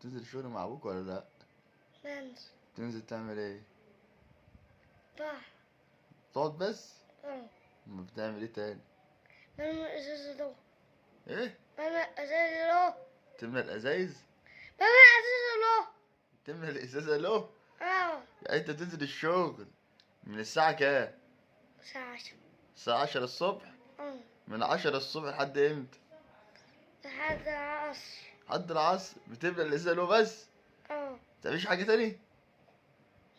بتنزل الشغل مع ابوك ولا لا؟ بنزل. تنزل تعمل ايه؟ بحر. تقعد بس؟ اه. ما بتعمل ايه تاني؟ بعمل ازاز له. ايه؟ بعمل ازاز له. تملى الازايز؟ بعمل ازاز له. تملى الازازه له؟ اه. يعني انت بتنزل الشغل من الساعه كام؟ الساعة 10. الساعه 10 الصبح؟ اه. من 10 الصبح لحد امتى؟ لحد العصر. لحد العصر بتملى الازازه له بس؟ اه. متعملش حاجه تاني؟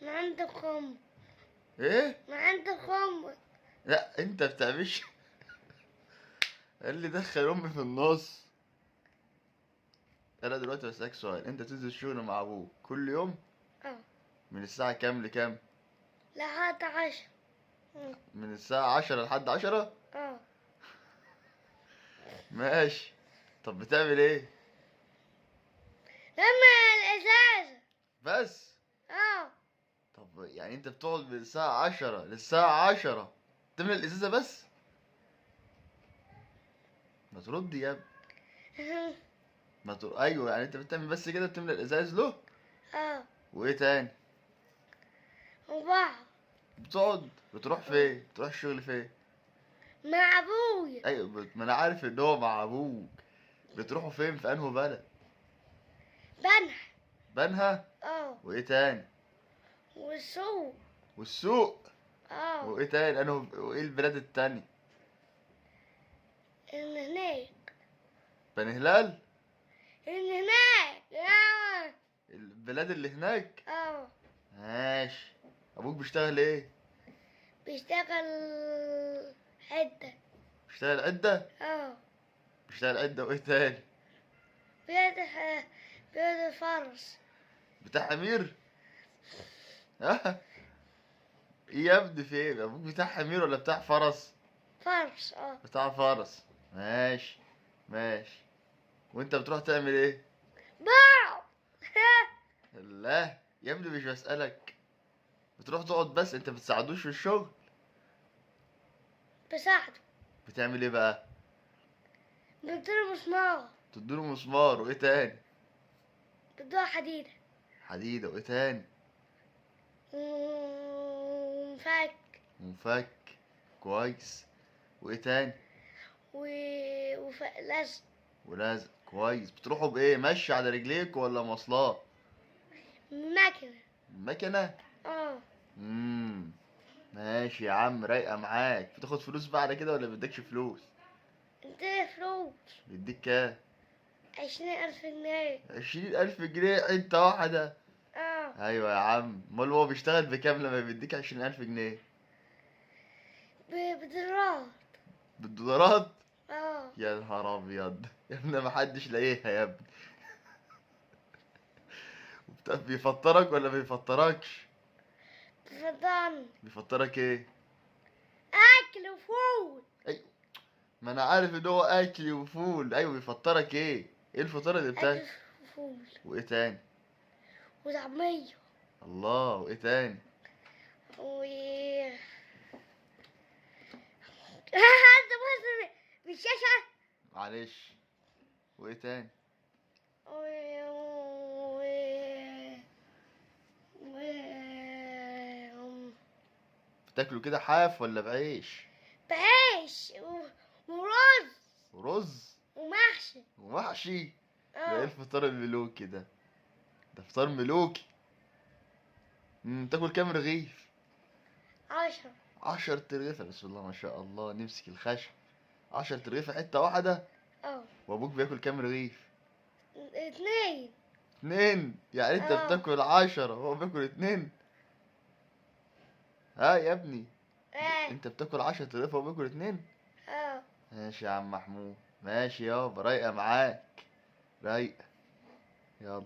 ما عندكم. ايه؟ ما عندكم. لا انت بتعملش. قال لي دخل امي في النص. انا دلوقتي بسألك سؤال، انت بتنزل الشغل مع ابوك كل يوم اه. من الساعة كام لكام؟ لحد 10. من الساعة 10 لحد 10؟ اه. ماشي. طب بتعمل ايه؟ لما الازاز. بس؟ اه. طب يعني انت بتقعد من الساعة 10 للساعة 10 تملى الازازة بس؟ ما ترد يا ابني. ايوه يعني انت بتعمل بس كده بتملى الازاز له؟ اه. وايه تاني؟ وبحر. بتقعد بتروح فين؟ بتروح الشغل فين؟ مع ابويا. ايوه ما انا عارف ان هو مع ابوك. بتروحوا فين في انهي بلد؟ بنح. بنها؟ اه. وايه تاني؟ والسوق. والسوق؟ اه. وايه تاني؟ انا وايه البلاد التانية؟ اللي هناك. بني هلال؟ اللي هناك يا. البلاد اللي هناك؟ اه. ماشي. ابوك بيشتغل ايه؟ بيشتغل حدة. بيشتغل عدة؟ اه. بيشتغل عدة وايه تاني؟ بيد فرس. بتاع امير؟ ها؟ ايه يا ابني في ايه؟ ابوك بتاع حمير ولا بتاع فرس؟ فرس. اه. بتاع فرس. ماشي. ماشي. وانت بتروح تعمل ايه؟ باو. لا يا ابني مش بسألك. بتروح تقعد بس، انت بتساعدوش في الشغل؟ بساعده. بتعمل ايه بقى؟ بديله مسمار. تديله مسمار وايه تاني؟ بديله حديدة. حديدة وايه تاني؟ فك. منفك. كويس. وايه تاني؟ و... لزق. ولازق. كويس. بتروحوا بايه؟ مشي على رجليك ولا مواصلات؟ مكنة. مكنة؟ اه. امم ماشي يا عم، رايقة معاك. بتاخد فلوس بعد كده ولا بيديكش فلوس؟ اديله فلوس. بيديك كام؟ 20,000 جنيه. 20,000 جنيه انت واحدة؟ اه. ايوه يا عم. امال هو بيشتغل بكام لما بيديك 20,000 جنيه؟ بدولار. بالدولارات؟ اه. يا نهار ابيض يا ابني، محدش لاقيها يا ابني. بيفطرك ولا بيفطركش؟ بفضل. بيفطرك ايه؟ اكل وفول. ايوه ما انا عارف ان هو اكل وفول. ايوه بيفطرك ايه؟ ايه الفطار اللي اكل بتاعك؟ وفول. وايه تاني؟ وطعمية. الله. وايه تاني؟ و انت بص بالشاشة. معلش. وايه تاني؟ و و و بتاكلوا كده حاف ولا بعيش؟ بعيش ورز ورز؟ ومحشي. ومحشي؟ ده ايه اه. الفطار الملوكي ده؟ ده فطار ملوكي. تاكل كام رغيف؟ 10. 10 رغيفة؟ بسم الله ما شاء الله، نمسك الخشب. 10 رغيفة حتة واحدة؟ اه. وابوك بياكل كام رغيف؟ 2. 2؟ يعني انت اه. بتاكل 10 وهو بياكل 2؟ ها يا ابني؟ اه. انت بتاكل 10 رغيف وهو بياكل 2؟ اه. ماشي يا عم محمود. ماشي يابا، رايقة معاك. رايقة. يلا.